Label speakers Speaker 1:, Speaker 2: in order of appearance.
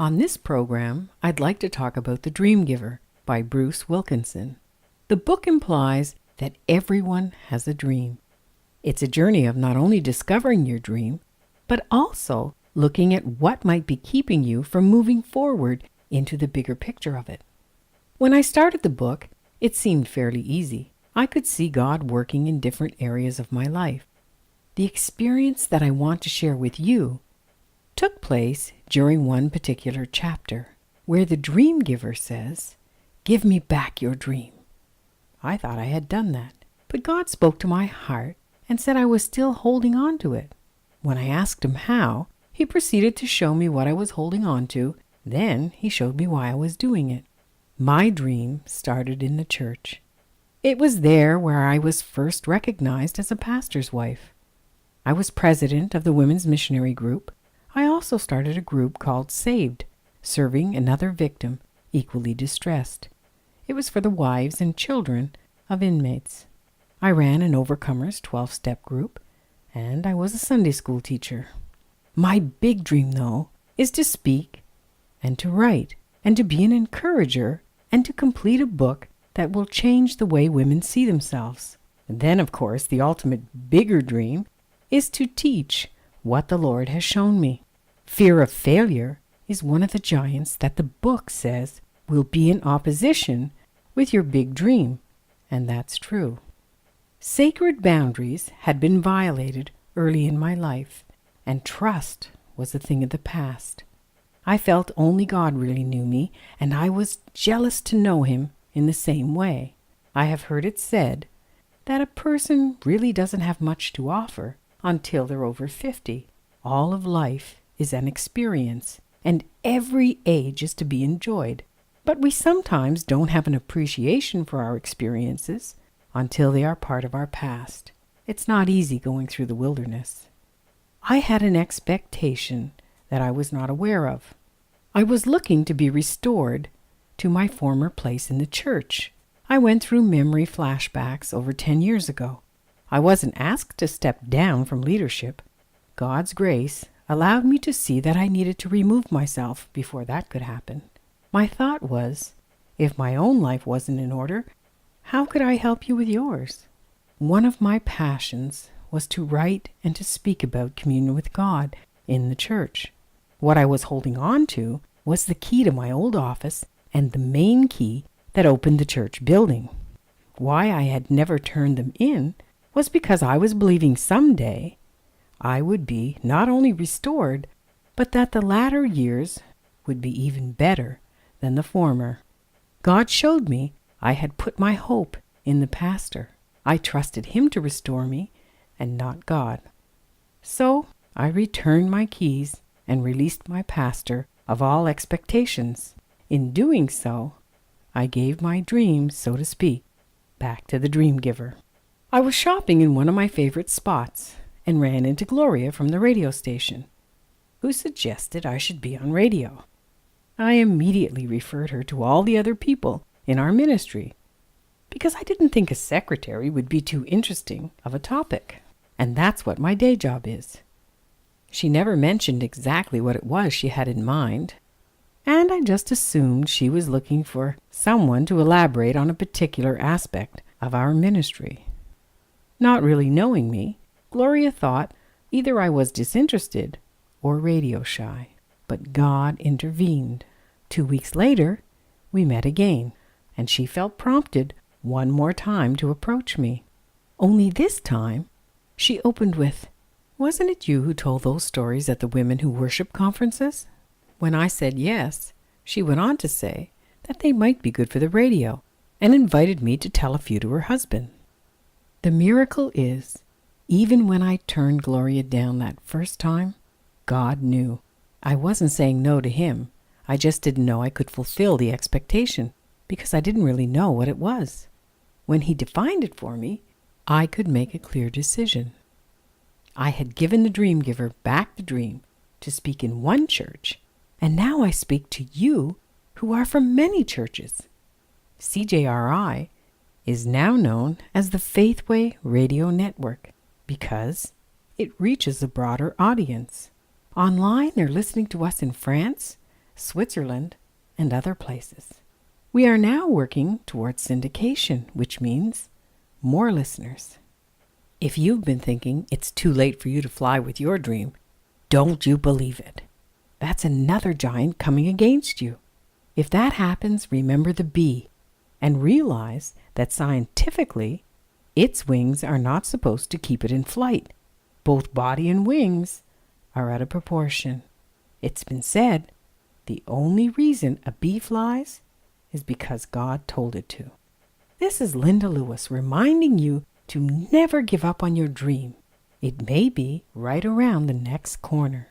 Speaker 1: On this program, I'd like to talk about The Dream Giver by Bruce Wilkinson. The book implies that everyone has a dream. It's a journey of not only discovering your dream, but also looking at what might be keeping you from moving forward into the bigger picture of it. When I started the book, it seemed fairly easy. I could see God working in different areas of my life. The experience that I want to share with you took place during one particular chapter, where the dream giver says, "Give me back your dream." I thought I had done that, but God spoke to my heart and said I was still holding on to it. When I asked him how, he proceeded to show me what I was holding on to. Then he showed me why I was doing it. My dream started in the church. It was there where I was first recognized as a pastor's wife. I was president of the Women's Missionary Group. I also started a group called Saved, serving another victim equally distressed. It was for the wives and children of inmates. I ran an Overcomers 12-step group, and I was a Sunday school teacher. My big dream, though, is to speak and to write and to be an encourager and to complete a book that will change the way women see themselves. And then, of course, the ultimate bigger dream is to teach what the Lord has shown me. Fear of failure is one of the giants that the book says will be in opposition with your big dream, and that's true. Sacred boundaries had been violated early in my life, and trust was a thing of the past. I felt only God really knew me, and I was jealous to know him in the same way. I have heard it said that a person really doesn't have much to offer until they're over 50. All of life is an experience, and every age is to be enjoyed. But we sometimes don't have an appreciation for our experiences until they are part of our past. It's not easy going through the wilderness. I had an expectation that I was not aware of. I was looking to be restored to my former place in the church. I went through memory flashbacks over 10 years ago. I wasn't asked to step down from leadership. God's grace allowed me to see that I needed to remove myself before that could happen. My thought was, if my own life wasn't in order, how could I help you with yours? One of my passions was to write and to speak about communion with God in the church. What I was holding on to was the key to my old office and the main key that opened the church building. Why I had never turned them in was because I was believing someday I would be not only restored, but that the latter years would be even better than the former. God showed me I had put my hope in the pastor. I trusted him to restore me and not God. So I returned my keys and released my pastor of all expectations. In doing so, I gave my dreams, so to speak, back to the dream giver. I was shopping in one of my favorite spots and ran into Gloria from the radio station, who suggested I should be on radio. I immediately referred her to all the other people in our ministry because I didn't think a secretary would be too interesting of a topic, and that's what my day job is. She never mentioned exactly what it was she had in mind, and I just assumed she was looking for someone to elaborate on a particular aspect of our ministry. Not really knowing me, Gloria thought either I was disinterested or radio shy, but God intervened. 2 weeks later, we met again, and she felt prompted one more time to approach me. Only this time, she opened with, "Wasn't it you who told those stories at the Women Who Worship conferences?" When I said yes, she went on to say that they might be good for the radio and invited me to tell a few to her husband. The miracle is, even when I turned Gloria down that first time, God knew. I wasn't saying no to him. I just didn't know I could fulfill the expectation because I didn't really know what it was. When he defined it for me, I could make a clear decision. I had given the dream giver back the dream to speak in one church, and now I speak to you who are from many churches. CJRI is now known as the Faithway Radio Network because it reaches a broader audience. Online, they're listening to us in France, Switzerland, and other places. We are now working towards syndication, which means more listeners. If you've been thinking it's too late for you to fly with your dream, don't you believe it. That's another giant coming against you. If that happens, remember the bee and realize that scientifically, its wings are not supposed to keep it in flight. Both body and wings are out of proportion. It's been said the only reason a bee flies is because God told it to. This is Lynda Lewis reminding you to never give up on your dream. It may be right around the next corner.